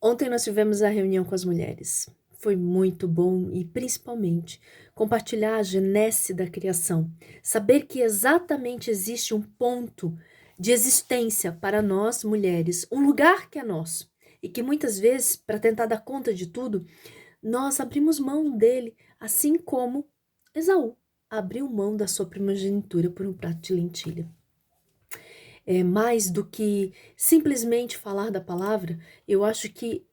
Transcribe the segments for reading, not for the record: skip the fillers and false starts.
Ontem nós tivemos a reunião com as mulheres. Foi muito bom e, principalmente, compartilhar a genese da criação. Saber que exatamente existe um ponto de existência para nós, mulheres, um lugar que é nosso. E que muitas vezes, para tentar dar conta de tudo, nós abrimos mão dele, assim como Esaú abriu mão da sua primogenitura por um prato de lentilha. Mais do que simplesmente falar da palavra, eu acho que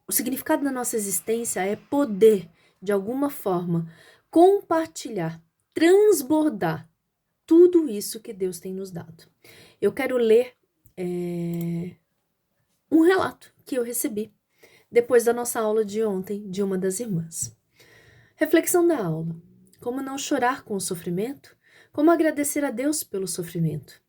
o significado da nossa existência é poder, de alguma forma, compartilhar, transbordar tudo isso que Deus tem nos dado. Eu quero ler um relato que eu recebi depois da nossa aula de ontem de uma das irmãs. Reflexão da aula: como não chorar com o sofrimento? Como agradecer a Deus pelo sofrimento?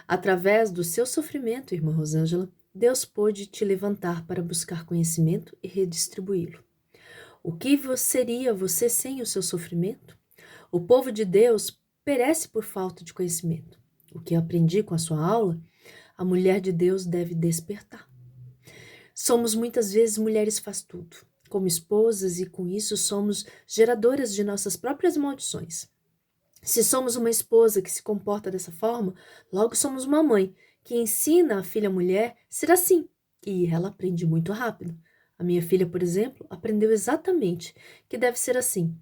Através do seu sofrimento, irmã Rosângela, Deus pôde te levantar para buscar conhecimento e redistribuí-lo. O que seria você sem o seu sofrimento? O povo de Deus perece por falta de conhecimento. O que eu aprendi com a sua aula, a mulher de Deus deve despertar. Somos muitas vezes mulheres faz tudo, como esposas, e com isso somos geradoras de nossas próprias maldições. Se somos uma esposa que se comporta dessa forma, logo somos uma mãe que ensina a filha mulher a ser assim, e ela aprende muito rápido. A minha filha, por exemplo, aprendeu exatamente que deve ser assim.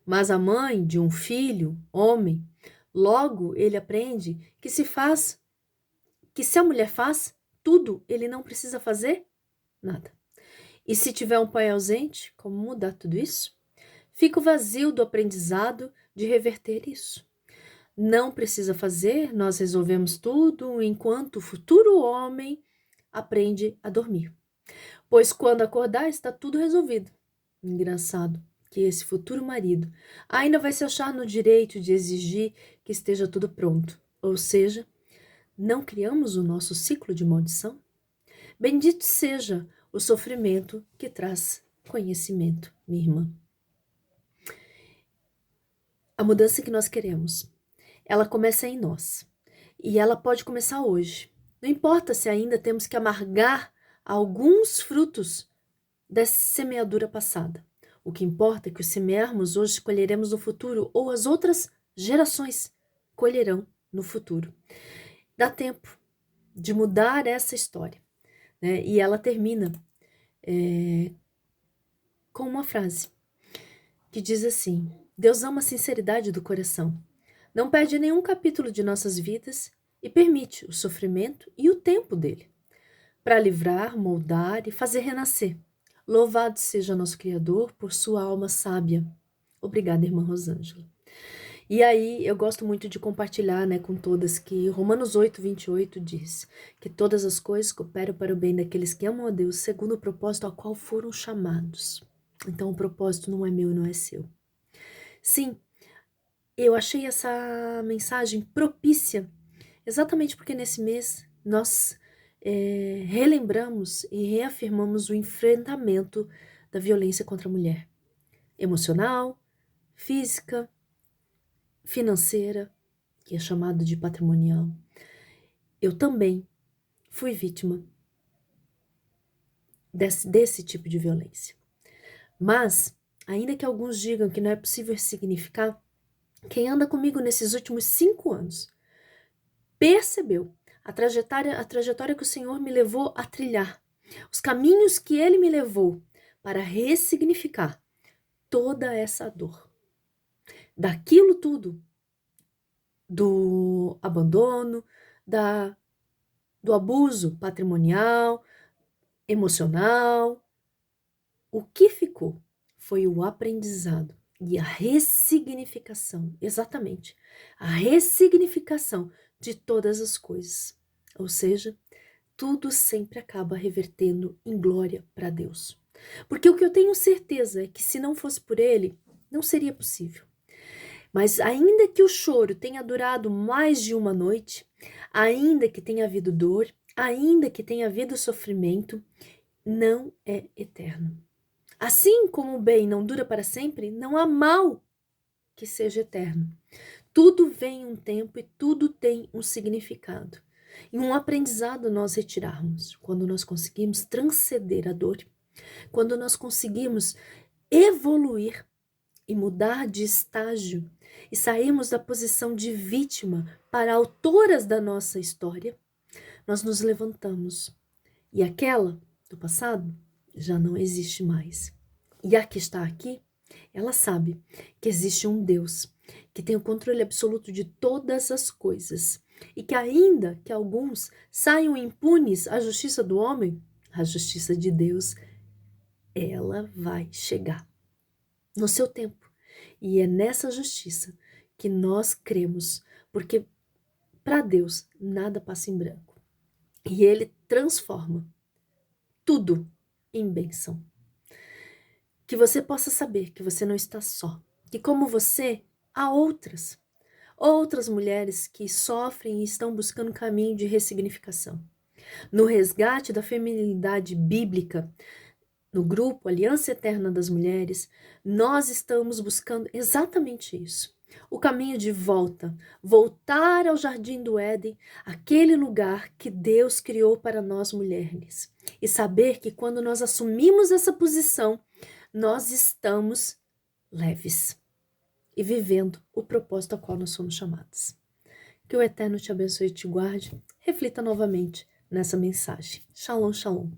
Mas a mãe de um filho, homem, logo ele aprende que se a mulher faz tudo, ele não precisa fazer nada. E se tiver um pai ausente, como mudar tudo isso? Fica o vazio do aprendizado de reverter isso. Não precisa fazer, nós resolvemos tudo, enquanto o futuro homem aprende a dormir. Pois quando acordar, está tudo resolvido. Engraçado que esse futuro marido ainda vai se achar no direito de exigir que esteja tudo pronto. Ou seja, não criamos o nosso ciclo de maldição? Bendito seja o sofrimento que traz conhecimento, minha irmã. A mudança que nós queremos, ela começa em nós. E ela pode começar hoje. Não importa se ainda temos que amargar alguns frutos dessa semeadura passada. O que importa é que o semearmos hoje colheremos no futuro, ou as outras gerações colherão no futuro. Dá tempo de mudar essa história, né? E ela termina com uma frase que diz assim: Deus ama a sinceridade do coração. Não perde nenhum capítulo de nossas vidas e permite o sofrimento e o tempo dele para livrar, moldar e fazer renascer. Louvado seja nosso Criador por sua alma sábia. Obrigada, irmã Rosângela. E aí, eu gosto muito de compartilhar, né, com todas que Romanos 8:28 diz que todas as coisas cooperam para o bem daqueles que amam a Deus, segundo o propósito ao qual foram chamados. Então, o propósito não é meu e não é seu. Sim, eu achei essa mensagem propícia, exatamente porque nesse mês nós relembramos e reafirmamos o enfrentamento da violência contra a mulher. Emocional, física, financeira, que é chamado de patrimonial. Eu também fui vítima desse tipo de violência. Mas, ainda que alguns digam que não é possível significar, quem anda comigo nesses últimos 5 anos percebeu a trajetória que o Senhor me levou a trilhar, os caminhos que Ele me levou para ressignificar toda essa dor. Daquilo tudo, do abandono, do abuso patrimonial, emocional, o que ficou foi o aprendizado e a ressignificação, exatamente, a ressignificação de todas as coisas. Ou seja, tudo sempre acaba revertendo em glória para Deus. Porque o que eu tenho certeza é que se não fosse por Ele, não seria possível. Mas ainda que o choro tenha durado mais de uma noite, ainda que tenha havido dor, ainda que tenha havido sofrimento, não é eterno. Assim como o bem não dura para sempre, não há mal que seja eterno. Tudo vem em um tempo e tudo tem um significado. e um aprendizado nós retirarmos. Quando nós conseguimos transcender a dor, quando nós conseguimos evoluir e mudar de estágio e sairmos da posição de vítima para autoras da nossa história, nós nos levantamos. E aquela do passado já não existe mais. E a que está aqui, ela sabe que existe um Deus que tem o controle absoluto de todas as coisas e que ainda que alguns saiam impunes à justiça do homem, a justiça de Deus, ela vai chegar no seu tempo. E é nessa justiça que nós cremos, porque para Deus nada passa em branco. E Ele transforma tudo em bênção. Que você possa saber que você não está só. Que como você, há outras mulheres que sofrem e estão buscando um caminho de ressignificação. No resgate da feminilidade bíblica, no grupo Aliança Eterna das Mulheres, nós estamos buscando exatamente isso. O caminho de volta, voltar ao Jardim do Éden, aquele lugar que Deus criou para nós mulheres. E saber que quando nós assumimos essa posição, nós estamos leves e vivendo o propósito ao qual nós somos chamadas. Que o Eterno te abençoe e te guarde. Reflita novamente nessa mensagem. Shalom, shalom.